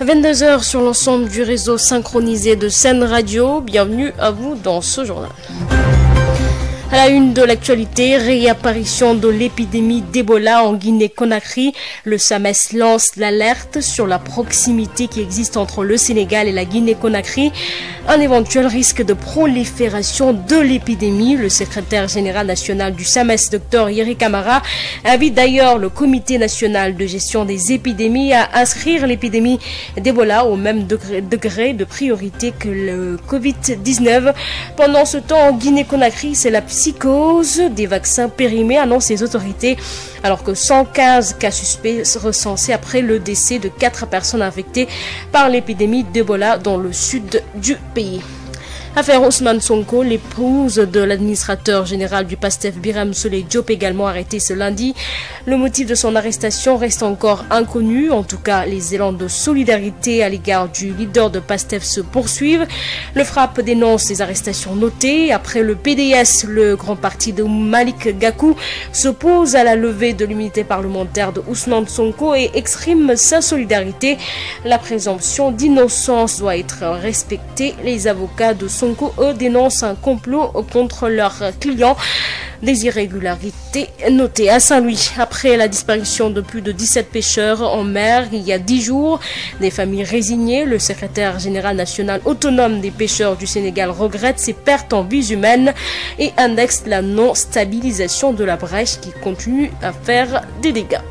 22h sur l'ensemble du réseau synchronisé de Sen Radio. Bienvenue à vous dans ce journal. À la une de l'actualité, réapparition de l'épidémie d'Ebola en Guinée-Conakry. Le SAMES lance l'alerte sur la proximité qui existe entre le Sénégal et la Guinée-Conakry. Un éventuel risque de prolifération de l'épidémie. Le secrétaire général national du SAMES, Dr Yeri Camara, invite d'ailleurs le Comité national de gestion des épidémies à inscrire l'épidémie d'Ebola au même degré de priorité que le Covid-19. Pendant ce temps, en Guinée-Conakry, c'est la psychose des vaccins périmés, annoncent les autorités, alors que 115 cas suspects recensés après le décès de 4 personnes infectées par l'épidémie d'Ebola dans le sud du pays. Affaire Ousmane Sonko, l'épouse de l'administrateur général du PASTEF Birame Souleye Diop, également arrêtée ce lundi. Le motif de son arrestation reste encore inconnu. En tout cas, les élans de solidarité à l'égard du leader de PASTEF se poursuivent. Le FRAPP dénonce les arrestations notées. Après le PDS, le grand parti de Malick Gakou s'oppose à la levée de l'immunité parlementaire de Ousmane Sonko et exprime sa solidarité. La présomption d'innocence doit être respectée. Les avocats de Sonko, eux, dénoncent un complot contre leurs clients. Des irrégularités notées à Saint-Louis. Après la disparition de plus de 17 pêcheurs en mer il y a 10 jours, des familles résignées, le secrétaire général national autonome des pêcheurs du Sénégal regrette ces pertes en vies humaines et indexe la non-stabilisation de la brèche qui continue à faire des dégâts.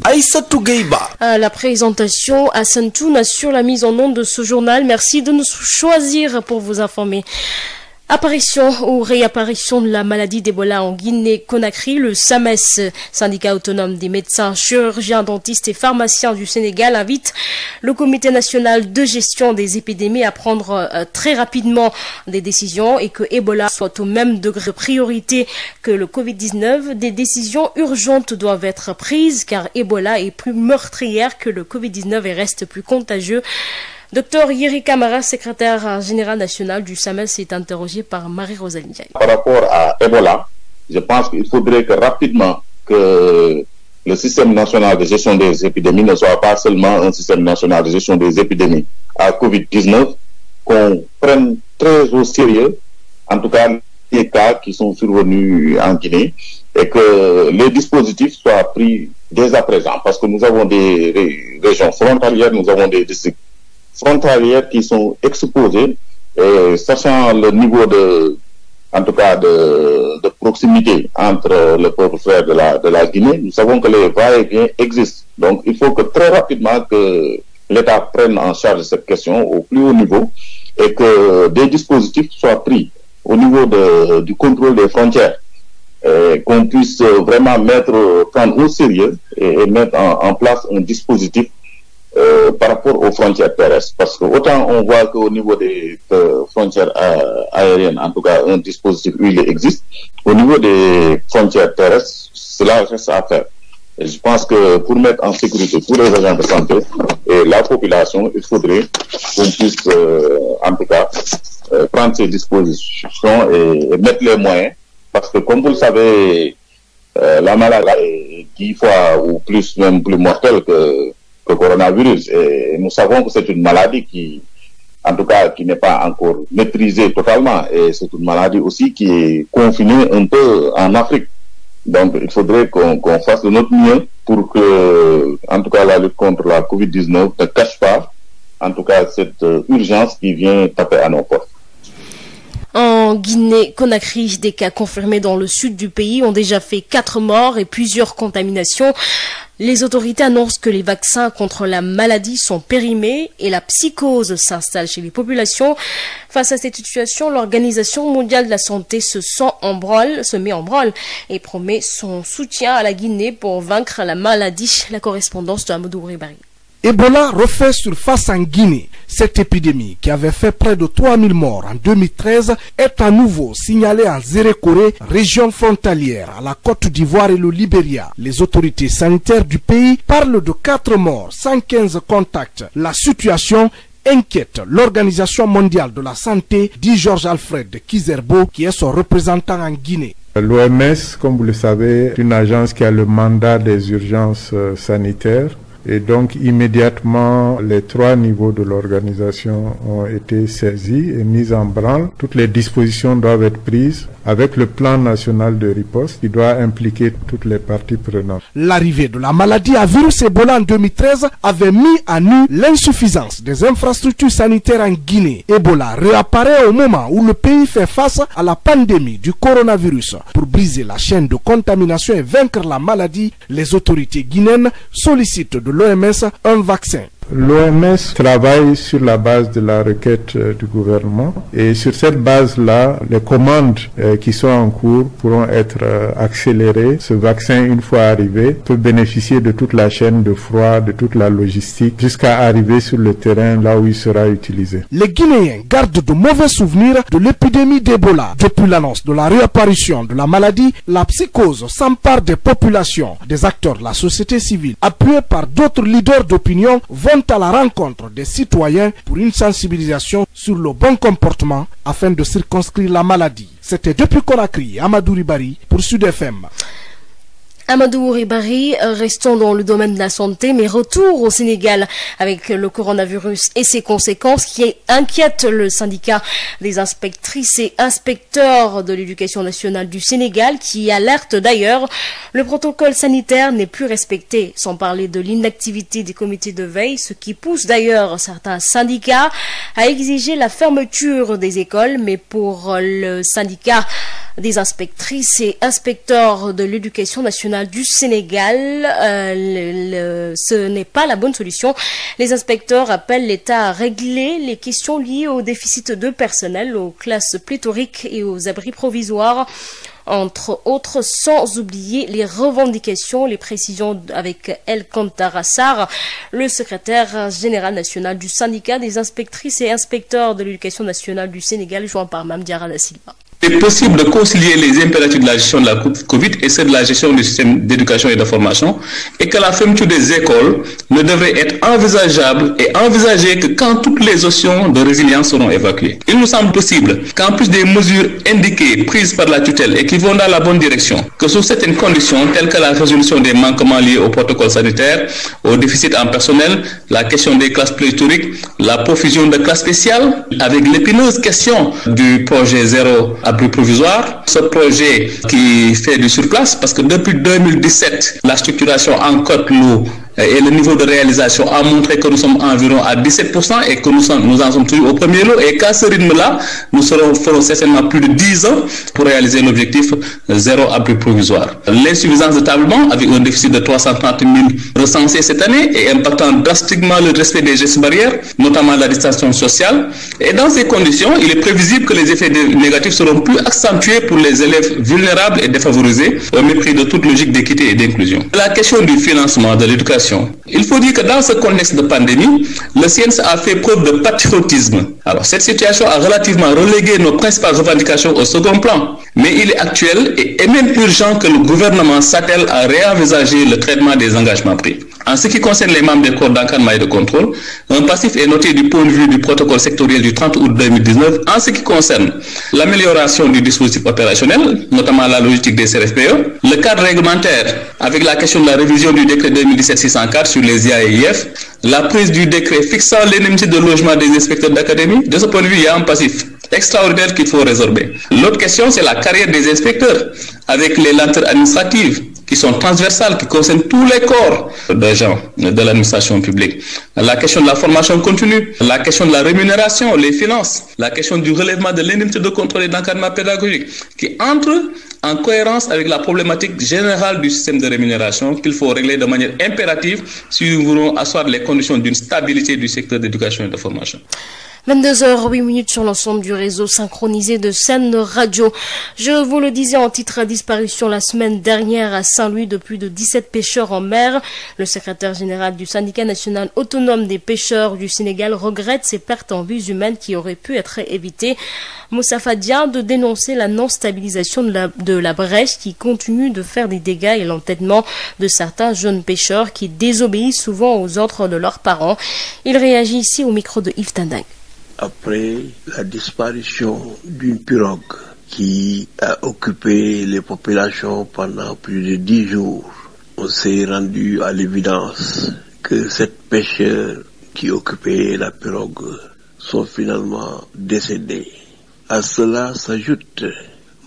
Aïssatou Gueiba. À la présentation, Hassan Toun assure la mise en onde de ce journal. Merci de nous choisir pour vous informer. Apparition ou réapparition de la maladie d'Ebola en Guinée-Conakry, le SAMES, syndicat autonome des médecins, chirurgiens, dentistes et pharmaciens du Sénégal, invite le Comité national de gestion des épidémies à prendre très rapidement des décisions et que Ebola soit au même degré de priorité que le Covid-19. Des décisions urgentes doivent être prises car Ebola est plus meurtrière que le Covid-19 et reste plus contagieux. Dr Yeri Camara, secrétaire général national du SAMES, est interrogé par Marie-Rosalie Ndiaye. Par rapport à Ebola, je pense qu'il faudrait que rapidement que le système national de gestion des épidémies ne soit pas seulement un système national de gestion des épidémies à Covid-19, qu'on prenne très au sérieux, en tout cas les cas qui sont survenus en Guinée, et que les dispositifs soient pris dès à présent, parce que nous avons des régions frontalières, nous avons des districts frontalières qui sont exposées, et sachant le niveau en tout cas de proximité entre le peuple frère de la Guinée, nous savons que les va-et-vient existent. Donc il faut que très rapidement que l'État prenne en charge cette question au plus haut niveau et que des dispositifs soient pris au niveau du contrôle des frontières, qu'on puisse vraiment prendre au sérieux et mettre en place un dispositif par rapport aux frontières terrestres, parce que autant on voit qu'au niveau des frontières aériennes, en tout cas un dispositif il existe, au niveau des frontières terrestres, cela reste à faire. Et je pense que pour mettre en sécurité tous les agents de santé et la population, il faudrait qu'on puisse en tout cas prendre ces dispositions et mettre les moyens, parce que comme vous le savez, la maladie est 10 fois ou plus, même plus mortelle que le coronavirus, et nous savons que c'est une maladie qui, en tout cas, qui n'est pas encore maîtrisée totalement, et c'est une maladie aussi qui est confinée un peu en Afrique. Donc il faudrait qu'on fasse de notre mieux pour que, en tout cas, la lutte contre la Covid-19 ne cache pas, en tout cas, cette urgence qui vient taper à nos portes. En Guinée-Conakry, des cas confirmés dans le sud du pays ont déjà fait 4 morts et plusieurs contaminations. Les autorités annoncent que les vaccins contre la maladie sont périmés et la psychose s'installe chez les populations. Face à cette situation, l'Organisation mondiale de la santé se met en branle et promet son soutien à la Guinée pour vaincre la maladie. La correspondance de Amadou Ribari. Ebola refait surface en Guinée. Cette épidémie, qui avait fait près de 3000 morts en 2013, est à nouveau signalée en Zérékoré, région frontalière à la Côte d'Ivoire et le Libéria. Les autorités sanitaires du pays parlent de 4 morts, 115 contacts. La situation inquiète l'Organisation mondiale de la santé, dit Georges Alfred Kizerbo, qui est son représentant en Guinée. L'OMS, comme vous le savez, est une agence qui a le mandat des urgences sanitaires. Et donc, immédiatement, les 3 niveaux de l'organisation ont été saisis et mis en branle. Toutes les dispositions doivent être prises avec le plan national de riposte qui doit impliquer toutes les parties prenantes. L'arrivée de la maladie à virus Ebola en 2013 avait mis à nu l'insuffisance des infrastructures sanitaires en Guinée. Ebola réapparaît au moment où le pays fait face à la pandémie du coronavirus. Pour briser la chaîne de contamination et vaincre la maladie, les autorités guinéennes sollicitent de l'OMS un vaccin. L'OMS travaille sur la base de la requête du gouvernement et sur cette base-là, les commandes qui sont en cours pourront être accélérées. Ce vaccin, une fois arrivé, peut bénéficier de toute la chaîne de froid, de toute la logistique, jusqu'à arriver sur le terrain là où il sera utilisé. Les Guinéens gardent de mauvais souvenirs de l'épidémie d'Ebola. Depuis l'annonce de la réapparition de la maladie, la psychose s'empare des populations. Des acteurs de la société civile, appuyés par d'autres leaders d'opinion, vont à la rencontre des citoyens pour une sensibilisation sur le bon comportement afin de circonscrire la maladie. C'était depuis Conakry, Amadou Ribari pour Sud FM. Amadou Ribari, restons dans le domaine de la santé, mais retour au Sénégal avec le coronavirus et ses conséquences qui inquiètent le syndicat des inspectrices et inspecteurs de l'éducation nationale du Sénégal qui alerte d'ailleurs le protocole sanitaire n'est plus respecté, sans parler de l'inactivité des comités de veille, ce qui pousse d'ailleurs certains syndicats à exiger la fermeture des écoles, mais pour le syndicat des inspectrices et inspecteurs de l'éducation nationale du Sénégal, ce n'est pas la bonne solution. Les inspecteurs appellent l'État à régler les questions liées au déficit de personnel, aux classes pléthoriques et aux abris provisoires, entre autres, sans oublier les revendications, les précisions avec El Kantarassar, le secrétaire général national du syndicat des inspectrices et inspecteurs de l'éducation nationale du Sénégal, joint par Mame Diarra da Silva. Il est possible de concilier les impératifs de la gestion de la Covid et ceux de la gestion du système d'éducation et de formation, et que la fermeture des écoles ne devrait être envisageable et envisagée que quand toutes les options de résilience seront évacuées. Il nous semble possible qu'en plus des mesures indiquées prises par la tutelle et qui vont dans la bonne direction, que sous certaines conditions telles que la résolution des manquements liés au protocole sanitaire, au déficit en personnel, la question des classes pléthoriques, la profusion de classes spéciales, avec l'épineuse question du projet zéro abri provisoire, ce projet qui fait du surplace, parce que depuis 2017, la structuration en Côte-Loup et le niveau de réalisation a montré que nous sommes environ à 17% et que nous en sommes toujours au premier lot, et qu'à ce rythme-là, nous ferons certainement plus de 10 ans pour réaliser l'objectif zéro abri provisoire. L'insuffisance de tablement, avec un déficit de 330 000 recensés cette année et impactant drastiquement le respect des gestes barrières, notamment la distanciation sociale. Et dans ces conditions, il est prévisible que les effets négatifs seront plus accentués pour les élèves vulnérables et défavorisés, au mépris de toute logique d'équité et d'inclusion. La question du financement de l'éducation. Il faut dire que dans ce contexte de pandémie, le CNS a fait preuve de patriotisme. Alors, cette situation a relativement relégué nos principales revendications au second plan. Mais il est actuel et même urgent que le gouvernement s'attelle à réenvisager le traitement des engagements pris. En ce qui concerne les membres des corps d'encadrement et de contrôle, un passif est noté du point de vue du protocole sectoriel du 30 août 2019 en ce qui concerne l'amélioration du dispositif opérationnel, notamment la logistique des CRFPE, le cadre réglementaire avec la question de la révision du décret 2017-604 sur les IA et IF, la prise du décret fixant l'indemnité de logement des inspecteurs d'académie. De ce point de vue, il y a un passif extraordinaire qu'il faut résorber. L'autre question, c'est la carrière des inspecteurs, avec les lenteurs administratives qui sont transversales, qui concernent tous les corps des gens de l'administration publique. La question de la formation continue, la question de la rémunération, les finances, la question du relèvement de l'indemnité de contrôle et d'encadrement pédagogique, qui entrent en cohérence avec la problématique générale du système de rémunération qu'il faut régler de manière impérative si nous voulons asseoir les conditions d'une stabilité du secteur d'éducation et de formation. 22h08 sur l'ensemble du réseau synchronisé de Sen Radio. Je vous le disais en titre à disparition la semaine dernière à Saint-Louis de plus de 17 pêcheurs en mer. Le secrétaire général du syndicat national autonome des pêcheurs du Sénégal regrette ces pertes en vies humaines qui auraient pu être évitées. Moussa Fadia de dénoncer la non-stabilisation de la brèche qui continue de faire des dégâts et l'entêtement de certains jeunes pêcheurs qui désobéissent souvent aux ordres de leurs parents. Il réagit ici au micro de Yves Tandang. Après la disparition d'une pirogue qui a occupé les populations pendant plus de 10 jours. On s'est rendu à l'évidence que ces pêcheurs qui occupaient la pirogue sont finalement décédés. À cela s'ajoutent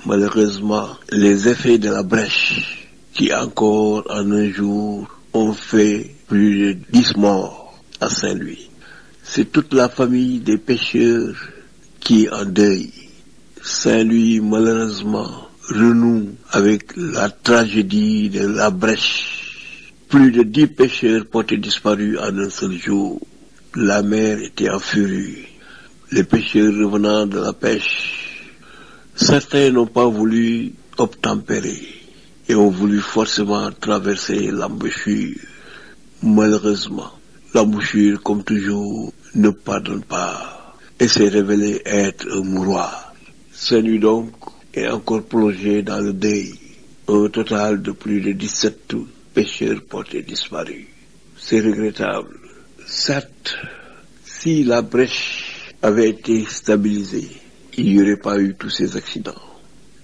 malheureusement les effets de la brèche qui encore en un jour ont fait plus de 10 morts à Saint-Louis. C'est toute la famille des pêcheurs qui est en deuil. Saint-Louis malheureusement renoue avec la tragédie de la brèche. Plus de 10 pêcheurs portés disparus en un seul jour. La mer était en furie. Les pêcheurs revenant de la pêche, certains n'ont pas voulu obtempérer et ont voulu forcément traverser l'embouchure. Malheureusement, l'embouchure, comme toujours, ne pardonne pas et s'est révélé être un mouroir. Saint-Louis donc est encore plongé dans le deuil. Un total de plus de 17 pêcheurs portés disparus. C'est regrettable. Certes, si la brèche avait été stabilisée, il n'y aurait pas eu tous ces accidents.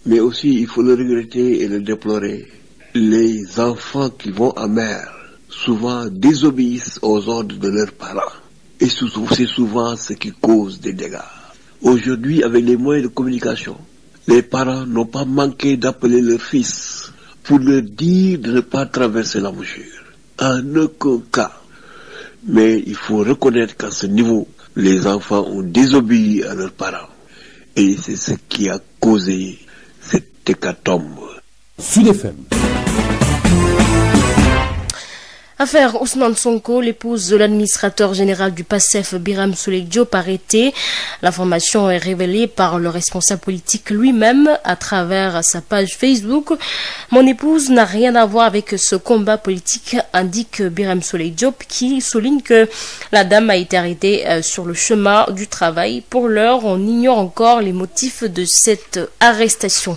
Mais aussi, il faut le regretter et le déplorer. Les enfants qui vont en mer, souvent désobéissent aux ordres de leurs parents. Et c'est souvent ce qui cause des dégâts. Aujourd'hui, avec les moyens de communication, les parents n'ont pas manqué d'appeler leurs fils pour leur dire de ne pas traverser l'embouchure. En aucun cas. Mais il faut reconnaître qu'à ce niveau, les enfants ont désobéi à leurs parents. Et c'est ce qui a causé cette hécatombe. Sud FM. Affaire Ousmane Sonko, l'épouse de l'administrateur général du PASTEF, Birame Souleye Diop, arrêtée. L'information est révélée par le responsable politique lui-même à travers sa page Facebook. Mon épouse n'a rien à voir avec ce combat politique, indique Birame Souleye Diop, qui souligne que la dame a été arrêtée sur le chemin du travail. Pour l'heure, on ignore encore les motifs de cette arrestation.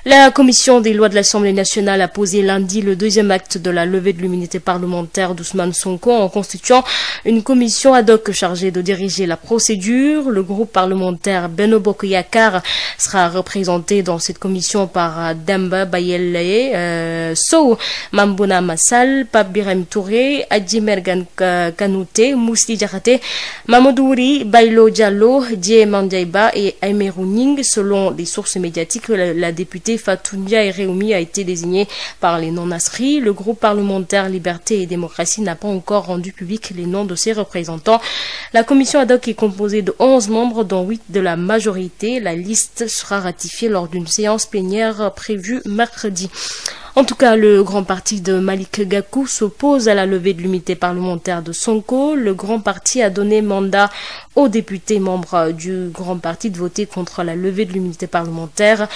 La commission des lois de l'Assemblée nationale a posé lundi le deuxième acte de la levée de l'immunité parlementaire d'Ousmane Sonko en constituant une commission ad hoc chargée de diriger la procédure. Le groupe parlementaire Benno Bokk Yakaar sera représenté dans cette commission par Demba Bayele Sow, Mambouna Massal, Pape Birame Touré, Adji Mergane Kanouté, Mously Diakhaté, Mamadou Wuri, Baylo Diallo, Die Mandiaïba et Aïmerou Ning. Selon des sources médiatiques, la députée Fatou Ndiaye Réoumi a été désignée par les non-inscrits. Le groupe parlementaire Liberté et Démocratie n'a pas encore rendu public les noms de ses représentants. La commission ad hoc est composée de 11 membres, dont 8 de la majorité. La liste sera ratifiée lors d'une séance plénière prévue mercredi. En tout cas, le grand parti de Malick Gakou s'oppose à la levée de l'immunité parlementaire de Sonko. Le grand parti a donné mandat aux députés membres du grand parti de voter contre la levée de l'immunité parlementaire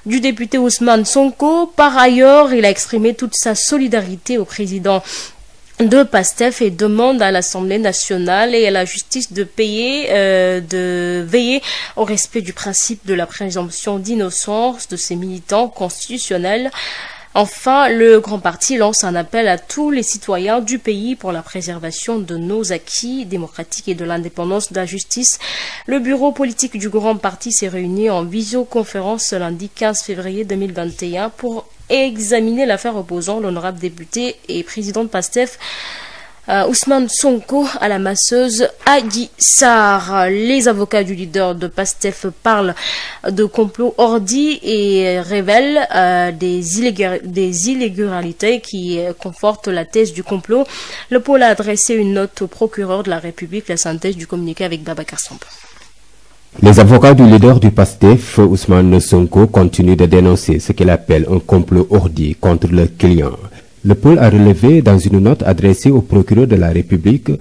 du député Ousmane Sonko. Par ailleurs, il a exprimé toute sa solidarité au président de PASTEF et demande à l'Assemblée nationale et à la justice de veiller au respect du principe de la présomption d'innocence de ses militants constitutionnels. Enfin, le grand parti lance un appel à tous les citoyens du pays pour la préservation de nos acquis démocratiques et de l'indépendance de la justice. Le bureau politique du grand parti s'est réuni en visioconférence ce lundi 15 février 2021 pour examiner l'affaire opposant l'honorable député et président de PASTEF Ousmane Sonko à la masseuse Adji Sarr. Les avocats du leader de PASTEF parlent de complot ordi et révèlent des illégalités qui confortent la thèse du complot. Le pôle a adressé une note au procureur de la République. La synthèse du communiqué avec Babacar Samb. Les avocats du leader du PASTEF, Ousmane Sonko, continuent de dénoncer ce qu'il appelle un complot ordi contre le client. Le pôle a relevé dans une note adressée au procureur de la République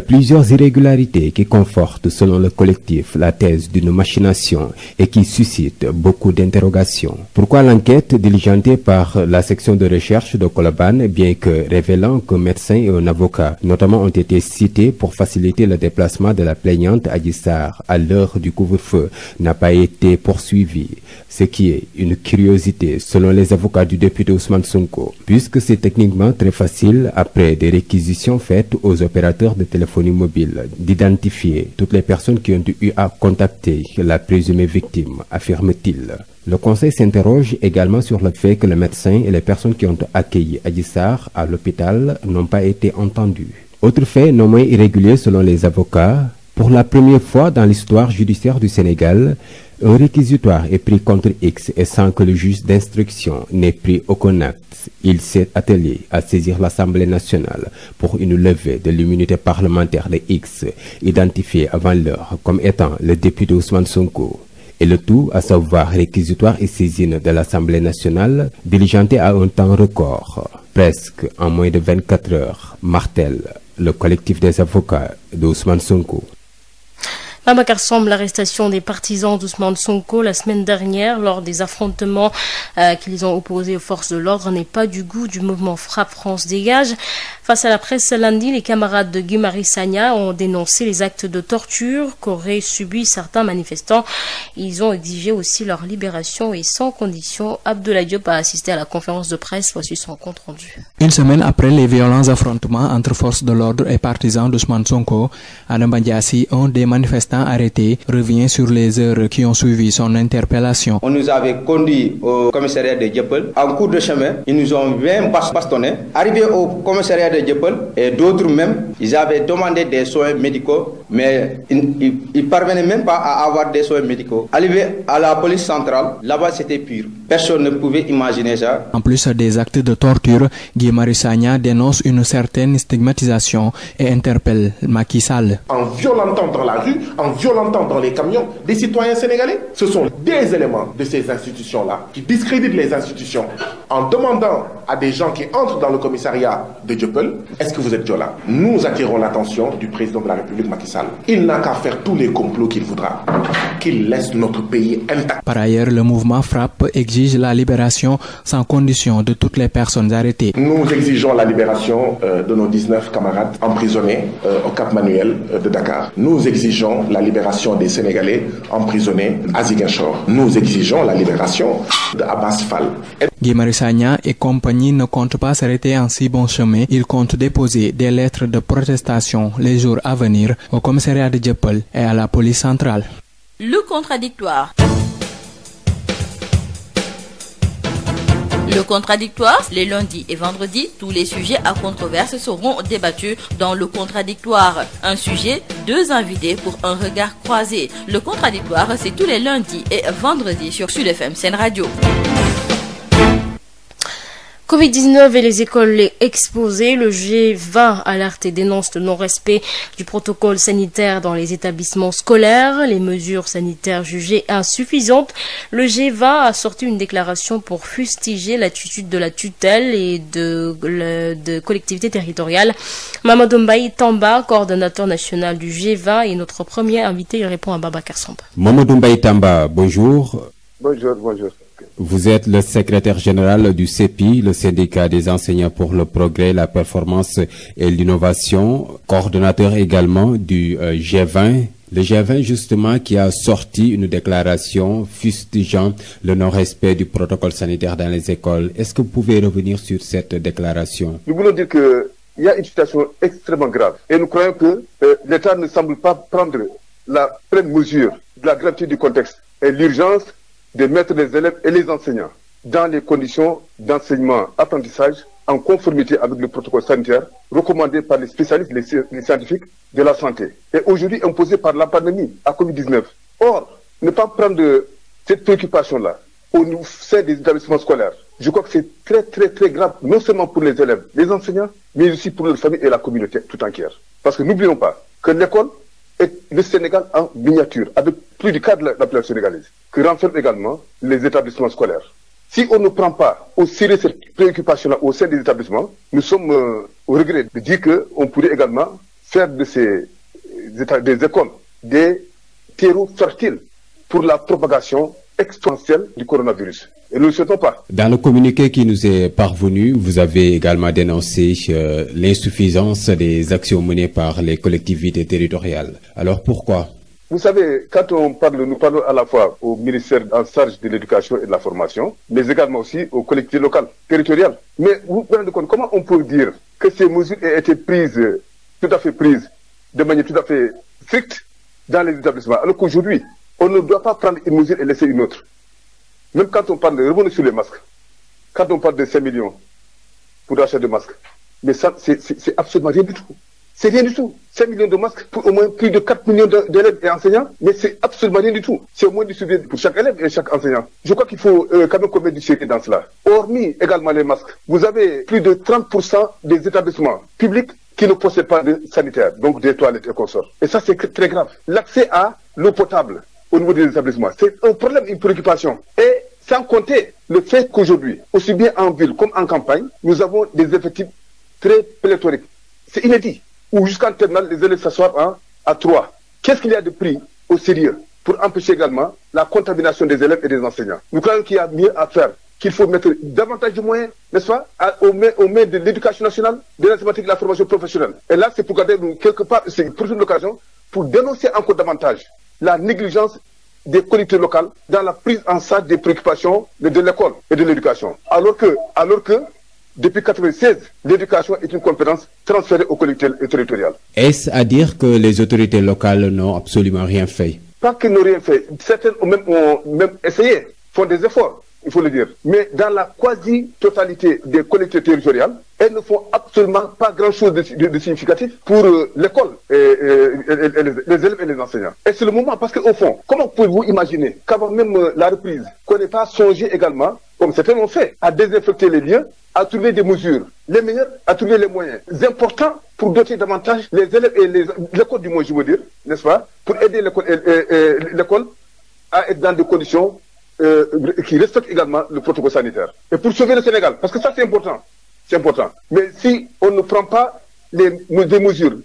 plusieurs irrégularités qui confortent, selon le collectif, la thèse d'une machination et qui suscitent beaucoup d'interrogations. Pourquoi l'enquête diligentée par la section de recherche de Colobane, bien que révélant qu'un médecin et un avocat notamment ont été cités pour faciliter le déplacement de la plaignante Adji Sarr à l'heure du couvre-feu, n'a pas été poursuivie, ce qui est une curiosité selon les avocats du député Ousmane Sonko, puisque c'était techniquement très facile, après des réquisitions faites aux opérateurs de téléphonie mobile, d'identifier toutes les personnes qui ont eu à contacter la présumée victime, affirme-t-il. Le Conseil s'interroge également sur le fait que le médecin et les personnes qui ont accueilli Adji Sarr à l'hôpital n'ont pas été entendus. Autre fait non moins irrégulier selon les avocats, pour la première fois dans l'histoire judiciaire du Sénégal, un réquisitoire est pris contre X et sans que le juge d'instruction n'ait pris aucun acte. Il s'est attelé à saisir l'Assemblée nationale pour une levée de l'immunité parlementaire de X, identifié avant l'heure comme étant le député Ousmane Sonko. Et le tout, à savoir réquisitoire et saisine de l'Assemblée nationale, diligenté à un temps record, presque en moins de 24 heures, martèle le collectif des avocats d'Ousmane Sonko. Babacar Samb, l'arrestation des partisans d'Ousmane Sonko la semaine dernière lors des affrontements qu'ils ont opposés aux forces de l'ordre n'est pas du goût du mouvement Frappe France Dégage. Face à la presse lundi, les camarades de Guy Marius Sagna ont dénoncé les actes de torture qu'auraient subis certains manifestants. Ils ont exigé aussi leur libération et sans condition. Abdoulaye Diop a assisté à la conférence de presse. Voici son compte rendu. Une semaine après les violents affrontements entre forces de l'ordre et partisans d'Ousmane Sonko, Adam Bandiassi, un des manifestants arrêté, revient sur les heures qui ont suivi son interpellation. On nous avait conduits au commissariat de Dieuppeul. En cours de chemin, ils nous ont bien bastonné. Arrivés au commissariat de Dieuppeul, et d'autres même, ils avaient demandé des soins médicaux, mais ils ne parvenaient même pas à avoir des soins médicaux. Arrivés à la police centrale, là-bas c'était pur. Personne ne pouvait imaginer ça. En plus des actes de torture, Guy Marius Sagna dénonce une certaine stigmatisation et interpelle Macky Sall. En violentant dans la rue, en violentant dans les camions des citoyens sénégalais. Ce sont des éléments de ces institutions-là qui discréditent les institutions en demandant à des gens qui entrent dans le commissariat de Dieuppeul, est-ce que vous êtes Diola? Nous attirons l'attention du président de la République, Macky Sall. Il n'a qu'à faire tous les complots qu'il voudra, qu'il laisse notre pays intact. Par ailleurs, le mouvement Frappe exige la libération sans condition de toutes les personnes arrêtées. Nous exigeons la libération de nos 19 camarades emprisonnés au Cap Manuel de Dakar. Nous exigeons la libération des Sénégalais emprisonnés à Ziguinchor. Nous exigeons la libération d'Abbas Fall. Guy Marius Sagna et compagnie ne comptent pas s'arrêter en si bon chemin. Ils comptent déposer des lettres de protestation les jours à venir au commissariat de Dieuppeul et à la police centrale. Le contradictoire. Le contradictoire, les lundis et vendredis, tous les sujets à controverse seront débattus dans le contradictoire. Un sujet, deux invités pour un regard croisé. Le contradictoire, c'est tous les lundis et vendredis sur Sud FM Sen Radio. Covid-19 et les écoles exposées, le G20 alerte et dénonce le non-respect du protocole sanitaire dans les établissements scolaires, les mesures sanitaires jugées insuffisantes. Le G20 a sorti une déclaration pour fustiger l'attitude de la tutelle et de collectivités territoriales. Mamadou Mbaye Tamba, coordonnateur national du G20, est notre premier invité. Il répond à Babacar Samb. Mamadou Mbaye Tamba, bonjour. Bonjour. Vous êtes le secrétaire général du CEPI, le syndicat des enseignants pour le progrès, la performance et l'innovation, coordonnateur également du G20. Le G20 justement qui a sorti une déclaration fustigeant le non-respect du protocole sanitaire dans les écoles. Est-ce que vous pouvez revenir sur cette déclaration? Nous voulons dire qu'il y a une situation extrêmement grave et nous croyons que l'État ne semble pas prendre la pleine mesure de la gravité du contexte et l'urgence de mettre les élèves et les enseignants dans les conditions d'enseignement-apprentissage en conformité avec le protocole sanitaire recommandé par les spécialistes, les scientifiques de la santé, et aujourd'hui imposé par la pandémie à Covid-19. Or, ne pas prendre cette préoccupation-là au sein des établissements scolaires, je crois que c'est très très très grave, non seulement pour les élèves, les enseignants, mais aussi pour leurs familles et la communauté tout entière. Parce que n'oublions pas que l'école est le Sénégal en miniature, avec plus du quart de la population sénégalaise, que renferment également les établissements scolaires. Si on ne prend pas au sérieux cette préoccupation-là au sein des établissements, nous sommes au regret de dire qu'on pourrait également faire de des écoles des terreaux fertiles pour la propagation exponentielle du coronavirus. Et nous ne le souhaitons pas. Dans le communiqué qui nous est parvenu, vous avez également dénoncé l'insuffisance des actions menées par les collectivités territoriales. Alors pourquoi? Vous savez, quand on parle, nous parlons à la fois au ministère en charge de l'éducation et de la formation, mais également aussi aux collectivités locales, territoriales. Mais vous vous rendez compte, comment on peut dire que ces mesures aient été prises, tout à fait prises, de manière tout à fait stricte dans les établissements, alors qu'aujourd'hui, on ne doit pas prendre une mesure et laisser une autre. Même quand on parle de revenir sur les masques, quand on parle de 5 millions pour l'achat de masques, mais ça, c'est absolument rien du tout. C'est rien du tout. 5 millions de masques pour au moins plus de 4 millions d'élèves et enseignants, mais c'est absolument rien du tout. C'est au moins distribué pour chaque élève et chaque enseignant. Je crois qu'il faut quand même qu'on mette du sérieux dans cela. Hormis également les masques, vous avez plus de 30% des établissements publics qui ne possèdent pas de sanitaires, donc des toilettes et consorts. Et ça, c'est très grave. L'accès à l'eau potable au niveau des établissements, c'est un problème, une préoccupation. Et sans compter le fait qu'aujourd'hui, aussi bien en ville comme en campagne, nous avons des effectifs très pléthoriques. C'est inédit. Ou jusqu'en terminale, les élèves s'assoient à 3. Qu'est-ce qu'il y a de pris au sérieux pour empêcher également la contamination des élèves et des enseignants? Nous croyons qu'il y a mieux à faire, qu'il faut mettre davantage de moyens, n'est-ce pas, aux mains de l'éducation nationale, de l'informatique et de la formation professionnelle. Et là, c'est pour garder quelque part, c'est pour une occasion, pour dénoncer encore davantage la négligence des collectivités locales dans la prise en charge des préoccupations de l'école et de l'éducation. Alors que, depuis 1996, l'éducation est une compétence transférée aux collectivités territoriales. Est-ce à dire que les autorités locales n'ont absolument rien fait? Pas qu'ils n'ont rien fait. Certaines ont même essayé, font des efforts, il faut le dire. Mais dans la quasi-totalité des collectivités territoriales, elles ne font absolument pas grand-chose de significatif pour l'école, les élèves et les enseignants. Et c'est le moment, parce qu'au fond, comment pouvez-vous imaginer qu'avant même la reprise, qu'on n'ait pas songé également, comme certains l'ont fait, à désinfecter les lieux, à trouver des mesures les meilleures, à trouver les moyens importants pour doter davantage les élèves et l'école du moins, je veux dire, n'est-ce pas, pour aider l'école à être dans des conditions qui respectent également le protocole sanitaire. Et pour sauver le Sénégal, parce que ça c'est important. C'est important. Mais si on ne prend pas des mesures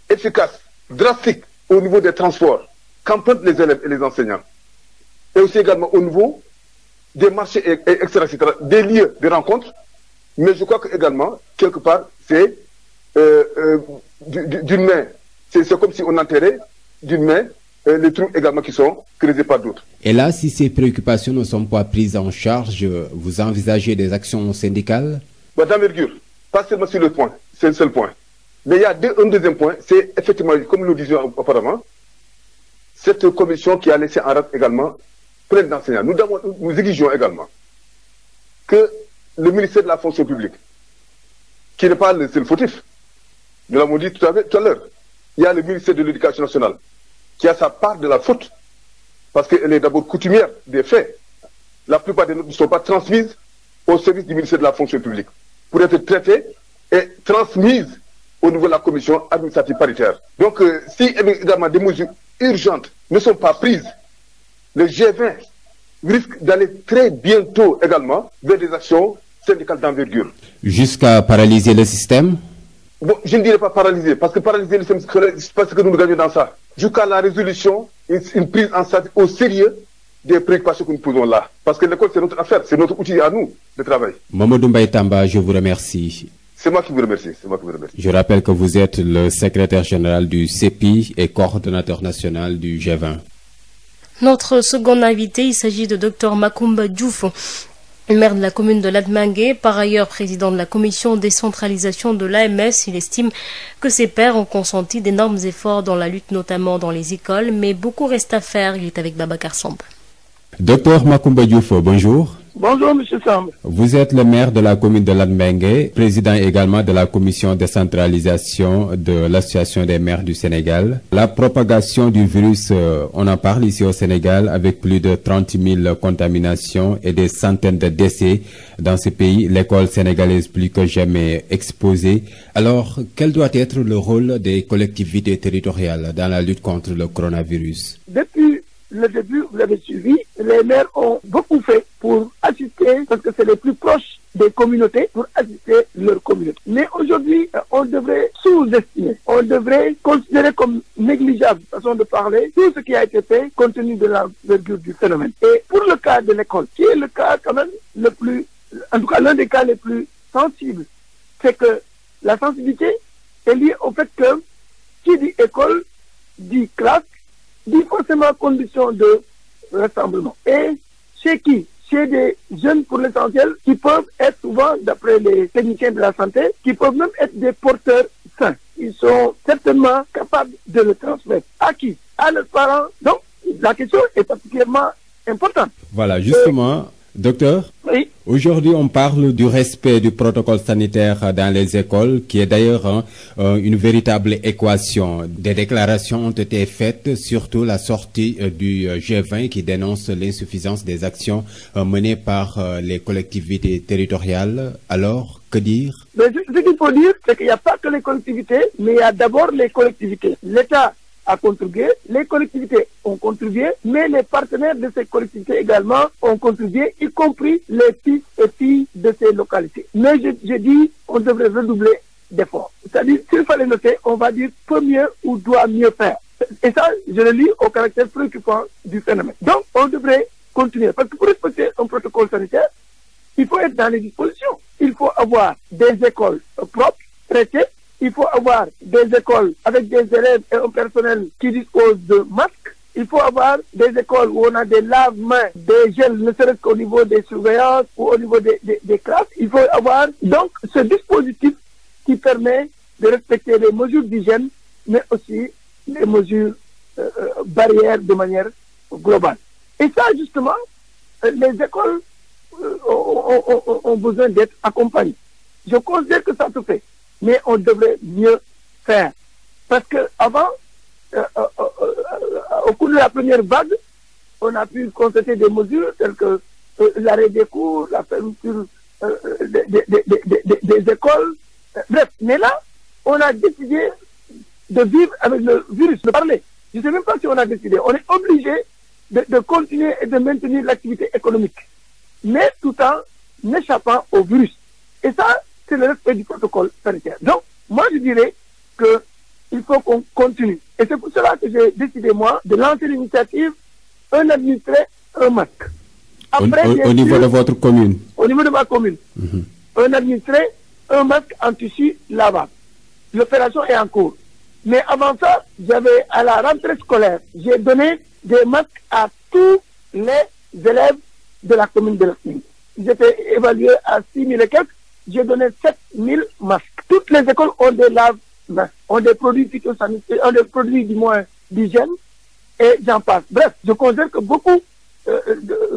efficaces, drastiques au niveau des transports, qu'empruntent les élèves et les enseignants, et aussi également au niveau des marchés, etc., des lieux de rencontre, mais je crois que également, quelque part, c'est d'une main, c'est comme si on enterrait d'une main les trous également qui sont creusés par d'autres. Et là, si ces préoccupations ne sont pas prises en charge, vous envisagez des actions syndicales? D'envergure, pas seulement sur le point, c'est le seul point. Mais il y a un deuxième point, c'est effectivement, comme nous le disions auparavant, cette commission qui a laissé en rade également plein d'enseignants. Nous exigeons également que le ministère de la fonction publique, qui n'est pas le seul fautif, nous l'avons dit tout à l'heure, il y a le ministère de l'Éducation nationale, qui a sa part de la faute, parce qu'elle est d'abord coutumière des faits. La plupart des notes ne sont pas transmises au service du ministère de la fonction publique, pour être traitées et transmises au niveau de la commission administrative paritaire. Donc, si également des mesures urgentes ne sont pas prises, le G20 risque d'aller très bientôt également vers des actions syndicales d'envergure. Jusqu'à paralyser le système? Bon, je ne dirais pas paralyser, parce que paralyser le système, c'est pas ce que nous gagnons dans ça. Jusqu'à la résolution, une prise en charge au sérieux des préoccupations que nous posons là. Parce que l'école, c'est notre affaire, c'est notre outil à nous de travail. Mamadou Mbaye Tamba, je vous remercie. C'est moi qui vous remercie. Je rappelle que vous êtes le secrétaire général du CEPI et coordonnateur national du G20. Notre second invité, il s'agit de Dr Macoumba Diouf, maire de la commune de Latmingué, par ailleurs président de la commission décentralisation de l'AMS. Il estime que ses pairs ont consenti d'énormes efforts dans la lutte, notamment dans les écoles, mais beaucoup reste à faire. Il est avec Babacar Samb. Docteur Macoumba Diouf, bonjour. Bonjour, monsieur Samb. Vous êtes le maire de la commune de Latmingué, président également de la commission décentralisation de l'Association des maires du Sénégal. La propagation du virus, on en parle ici au Sénégal, avec plus de 30 000 contaminations et des centaines de décès dans ce pays. L'école sénégalaise plus que jamais exposée. Alors, quel doit être le rôle des collectivités territoriales dans la lutte contre le coronavirus? Depuis le début, vous l'avez suivi, les maires ont beaucoup fait pour assister, parce que c'est les plus proches des communautés, pour assister leur communauté. Mais aujourd'hui, on devrait sous-estimer, on devrait considérer comme négligeable, façon de parler, tout ce qui a été fait compte tenu de l'envergure du phénomène. Et pour le cas de l'école, qui est le cas quand même le plus, en tout cas l'un des cas les plus sensibles, c'est que la sensibilité est liée au fait que qui dit école dit classe, dit forcément conditions de rassemblement. Et chez qui? Chez des jeunes pour l'essentiel qui peuvent être souvent, d'après les techniciens de la santé, qui peuvent même être des porteurs sains. Ils sont certainement capables de le transmettre. À qui? À leurs parents. Donc, la question est particulièrement importante. Voilà, justement, docteur, oui. Aujourd'hui on parle du respect du protocole sanitaire dans les écoles, qui est d'ailleurs une véritable équation. Des déclarations ont été faites, surtout la sortie du G20 qui dénonce l'insuffisance des actions menées par les collectivités territoriales. Alors, que dire? Mais ce qu'il faut dire, c'est qu'il n'y a pas que les collectivités, mais il y a d'abord les collectivités. L'État a contribué, les collectivités ont contribué, mais les partenaires de ces collectivités également ont contribué, y compris les fils et filles de ces localités. Mais je dis, on devrait redoubler d'efforts. C'est-à-dire, s'il fallait noter, on va dire peut mieux ou doit mieux faire. Et ça, je le lis au caractère préoccupant du phénomène. Donc, on devrait continuer. Parce que pour respecter un protocole sanitaire, il faut être dans les dispositions. Il faut avoir des écoles propres, traitées. Il faut avoir des écoles avec des élèves et un personnel qui dispose de masques. Il faut avoir des écoles où on a des lave-mains, des gels, ne serait-ce qu'au niveau des surveillances ou au niveau des classes. Il faut avoir donc ce dispositif qui permet de respecter les mesures d'hygiène, mais aussi les mesures barrières de manière globale. Et ça, justement, les écoles ont besoin d'être accompagnées. Je considère que ça se fait. Mais on devrait mieux faire. Parce qu'avant, au cours de la première vague, on a pu constater des mesures telles que l'arrêt des cours, la fermeture des écoles. Bref, mais là, on a décidé de vivre avec le virus, de parler. Je ne sais même pas si on a décidé. On est obligé de continuer et de maintenir l'activité économique, mais tout en échappant au virus. Et ça, c'est le respect du protocole sanitaire. Donc, moi, je dirais qu'il faut qu'on continue. Et c'est pour cela que j'ai décidé, moi, de lancer l'initiative un administré, un masque. Après, au niveau de votre commune? Au niveau de ma commune. Un administré, un masque en tissu lavable. L'opération est en cours. Mais avant ça, j'avais, à la rentrée scolaire, j'ai donné des masques à tous les élèves de la commune de Latmingué. Ils étaient évalués à 6 000 et quelques. J'ai donné 7 000 masques. Toutes les écoles ont des lave-mains, ont des produits phytosanitaires, ont des produits du moins d'hygiène, et j'en passe. Bref, je considère que beaucoup,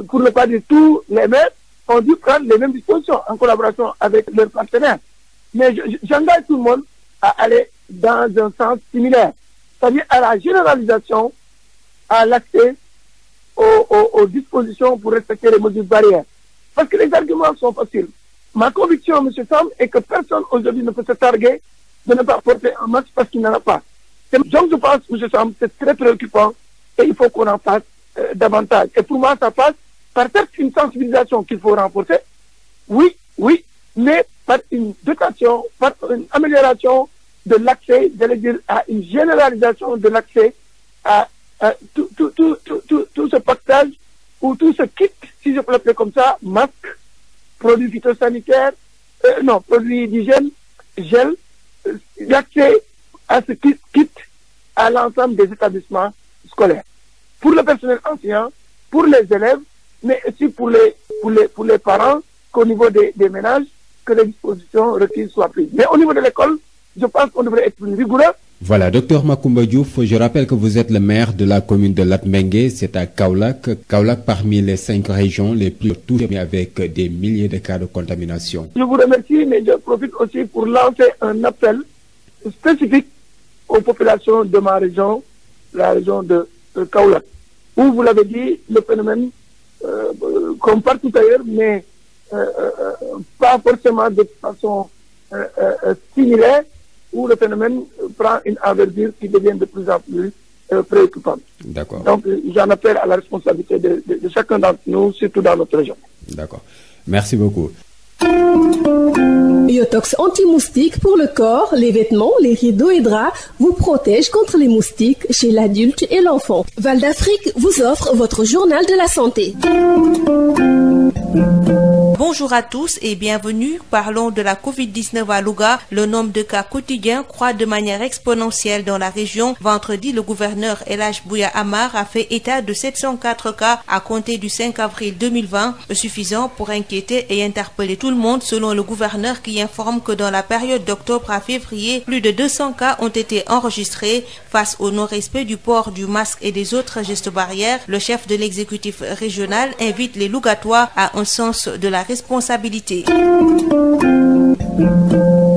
pour ne pas dire tous les maires, ont dû prendre les mêmes dispositions en collaboration avec leurs partenaires. Mais j'engage tout le monde à aller dans un sens similaire, c'est-à-dire à la généralisation, à l'accès aux dispositions pour respecter les mesures barrières. Parce que les arguments sont faciles. Ma conviction, M. Sam, est que personne aujourd'hui ne peut se targuer de ne pas porter un masque parce qu'il n'en a pas. Donc je pense, M. Sam, c'est très préoccupant et il faut qu'on en fasse davantage. Et pour moi, ça passe par peut-être une sensibilisation qu'il faut renforcer. Oui, mais par une dotation, par une amélioration de l'accès, j'allais dire à une généralisation de l'accès à tout ce pactage ou tout ce kit, si je peux l'appeler comme ça, masque, produits phytosanitaires, produits d'hygiène, gel, l'accès à ce kit à l'ensemble des établissements scolaires. Pour le personnel enseignant, pour les élèves, mais aussi pour les parents, qu'au niveau des ménages, que les dispositions requises soient prises. Mais au niveau de l'école, je pense qu'on devrait être plus rigoureux. Voilà, docteur Macoumba Diouf, je rappelle que vous êtes le maire de la commune de Latmingué, c'est à Kaolack. Kaolack parmi les 5 régions les plus touchées avec des milliers de cas de contamination. Je vous remercie, mais je profite aussi pour lancer un appel spécifique aux populations de ma région, la région de Kaolack, où vous l'avez dit, le phénomène, comme partout ailleurs, mais pas forcément de façon similaire, où le phénomène prend une envergure qui devient de plus en plus préoccupante. D'accord. Donc, j'en appelle à la responsabilité de chacun d'entre nous, surtout dans notre région. D'accord. Merci beaucoup. Yotox anti-moustique pour le corps, les vêtements, les rideaux et draps vous protège contre les moustiques chez l'adulte et l'enfant. Val d'Afrique vous offre votre journal de la santé. Bonjour à tous et bienvenue. Parlons de la Covid-19 à Louga. Le nombre de cas quotidiens croît de manière exponentielle dans la région. Vendredi, le gouverneur El Hadj Bouya Amar a fait état de 704 cas à compter du 5 avril 2020, suffisant pour inquiéter et interpeller tout le monde, selon le gouverneur qui informe que dans la période d'octobre à février, plus de 200 cas ont été enregistrés. Face au non-respect du port du masque et des autres gestes barrières, le chef de l'exécutif régional invite les Lougatois à un sens de la responsabilité.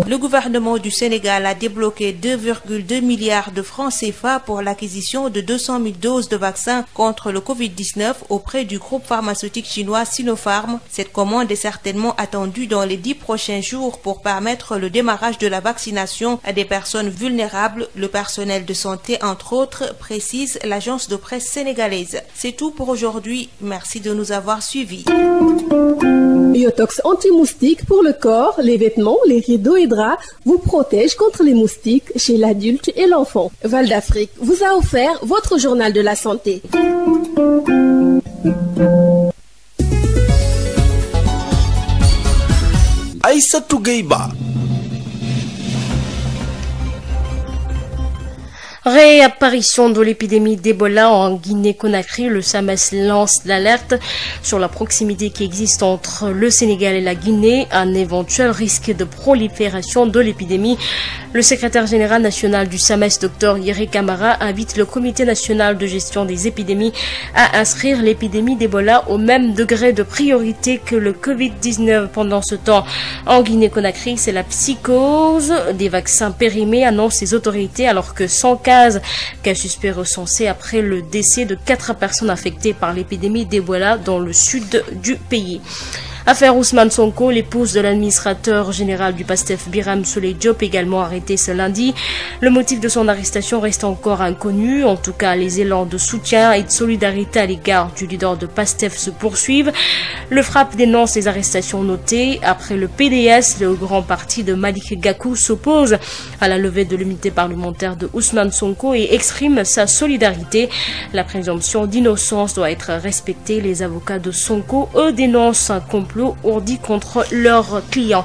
Le gouvernement du Sénégal a débloqué 2,2 milliards de francs CFA pour l'acquisition de 200 000 doses de vaccins contre le Covid-19 auprès du groupe pharmaceutique chinois Sinopharm. Cette commande est certainement attendue dans les 10 prochains jours pour permettre le démarrage de la vaccination à des personnes vulnérables, le personnel de santé entre autres, précise l'agence de presse sénégalaise. C'est tout pour aujourd'hui. Merci de nous avoir suivis. Biotox anti-moustique pour le corps, les vêtements, les rideaux et draps vous protège contre les moustiques chez l'adulte et l'enfant. Val d'Afrique vous a offert votre journal de la santé. Aïssatou Gueye-Ba. Réapparition de l'épidémie d'Ebola en Guinée-Conakry, le SAMES lance l'alerte sur la proximité qui existe entre le Sénégal et la Guinée, un éventuel risque de prolifération de l'épidémie. Le secrétaire général national du SAMES, Dr Yéré Camara, invite le Comité national de gestion des épidémies à inscrire l'épidémie d'Ebola au même degré de priorité que le Covid-19. Pendant ce temps, en Guinée-Conakry, c'est la psychose des vaccins périmés, annoncent les autorités, alors que 115 cas suspects recensés après le décès de 4 personnes affectées par l'épidémie d'Ebola dans le sud du pays. Affaire Ousmane Sonko, l'épouse de l'administrateur général du PASTEF Birame Souleye Diop, également arrêtée ce lundi. Le motif de son arrestation reste encore inconnu. En tout cas, les élans de soutien et de solidarité à l'égard du leader de PASTEF se poursuivent. Le FRAPP dénonce les arrestations notées. Après le PDS, le grand parti de Malick Gakou s'oppose à la levée de l'immunité parlementaire de Ousmane Sonko et exprime sa solidarité. La présomption d'innocence doit être respectée. Les avocats de Sonko, eux, dénoncent un complot ourdi contre leurs clients.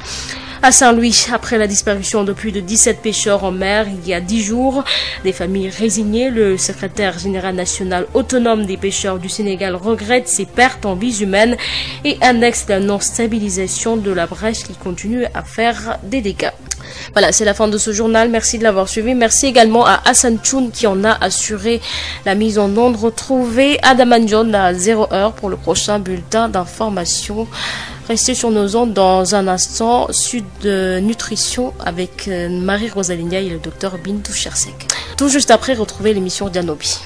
À Saint-Louis, après la disparition de plus de 17 pêcheurs en mer il y a 10 jours, des familles résignées, le secrétaire général national autonome des pêcheurs du Sénégal regrette ces pertes en vies humaines et annexe la non-stabilisation de la brèche qui continue à faire des dégâts. Voilà, c'est la fin de ce journal. Merci de l'avoir suivi. Merci également à Hassan Choun qui en a assuré la mise en onde. Retrouvez Adaman John à 0h pour le prochain bulletin d'information. Restez sur nos ondes dans un instant. Sud Nutrition avec Marie-Rosalindia et le docteur Bintou Chersek. Tout juste après, retrouvez l'émission Dianobi.